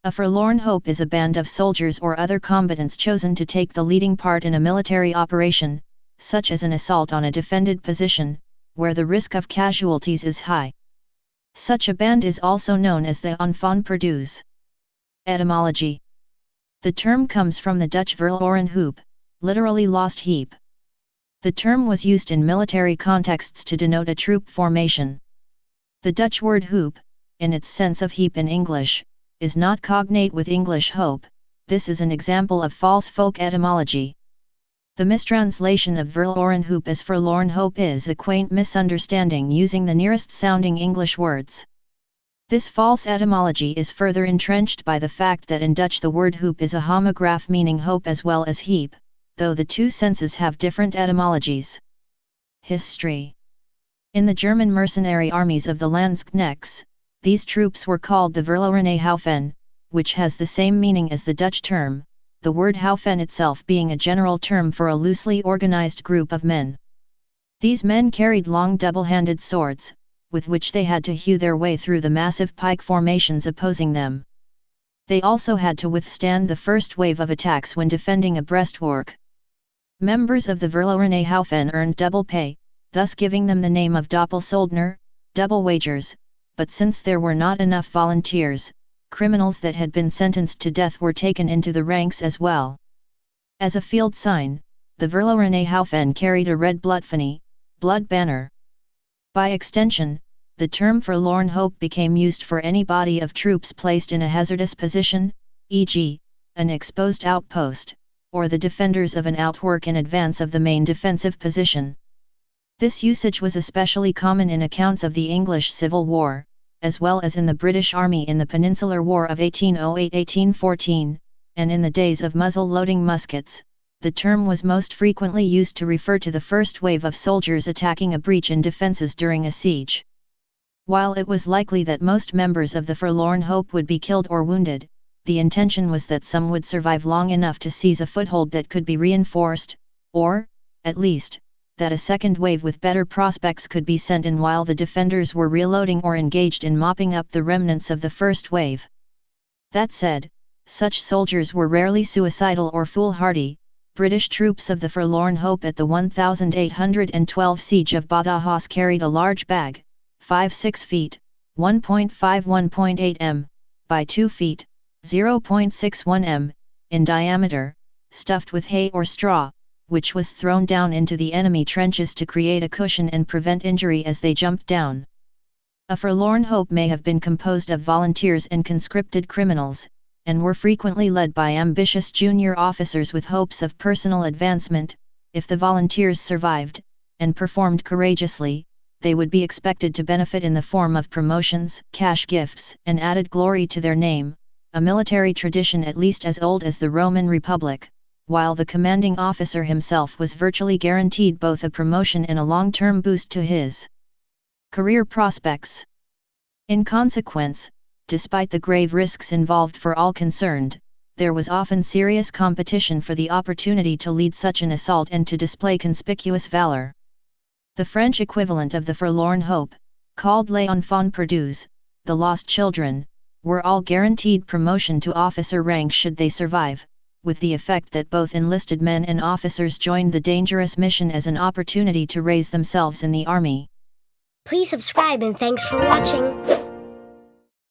A forlorn hope is a band of soldiers or other combatants chosen to take the leading part in a military operation, such as an assault on a defended position, where the risk of casualties is high. Such a band is also known as the enfants perdus. Etymology. The term comes from the Dutch verloren hoop, literally lost heap. The term was used in military contexts to denote a troop formation. The Dutch word hoop, in its sense of heap in English, is not cognate with English hope. This is an example of false folk etymology. The mistranslation of verloren hoop as forlorn hope is a quaint misunderstanding using the nearest sounding English words. This false etymology is further entrenched by the fact that in Dutch the word hoop is a homograph meaning hope as well as heap, though the two senses have different etymologies. History. In the German mercenary armies of the Landsknechts, these troops were called the Verlorene Haufen, which has the same meaning as the Dutch term, the word Haufen itself being a general term for a loosely organized group of men. These men carried long double-handed swords, with which they had to hew their way through the massive pike formations opposing them. They also had to withstand the first wave of attacks when defending a breastwork. Members of the Verlorene Haufen earned double pay, thus giving them the name of Doppelsoldner, double wagers, but since there were not enough volunteers, criminals that had been sentenced to death were taken into the ranks as well. As a field sign, the Verlorene Haufen carried a red bloedfanie, blood banner. By extension, the term forlorn hope became used for any body of troops placed in a hazardous position, e.g., an exposed outpost, or the defenders of an outwork in advance of the main defensive position. This usage was especially common in accounts of the English Civil War, as well as in the British Army in the Peninsular War of 1808–1814, and in the days of muzzle-loading muskets. The term was most frequently used to refer to the first wave of soldiers attacking a breach in defences during a siege. While it was likely that most members of the forlorn hope would be killed or wounded, the intention was that some would survive long enough to seize a foothold that could be reinforced, or, at least, that a second wave with better prospects could be sent in while the defenders were reloading or engaged in mopping up the remnants of the first wave. That said, such soldiers were rarely suicidal or foolhardy. British troops of the Forlorn Hope at the 1812 siege of Badajoz carried a large bag, 5–6 feet, 1.5–1.8 m, by 2 feet, 0.61 m, in diameter, stuffed with hay or straw, which was thrown down into the enemy trenches to create a cushion and prevent injury as they jumped down. A forlorn hope may have been composed of volunteers and conscripted criminals, and were frequently led by ambitious junior officers with hopes of personal advancement. If the volunteers survived, and performed courageously, they would be expected to benefit in the form of promotions, cash gifts, and added glory to their name, a military tradition at least as old as the Roman Republic, while the commanding officer himself was virtually guaranteed both a promotion and a long-term boost to his career prospects. In consequence, despite the grave risks involved for all concerned, there was often serious competition for the opportunity to lead such an assault and to display conspicuous valor. The French equivalent of the Forlorn Hope, called les enfants perdus, the lost children, were all guaranteed promotion to officer rank should they survive, with the effect that both enlisted men and officers joined the dangerous mission as an opportunity to raise themselves in the army. Please subscribe and thanks for watching.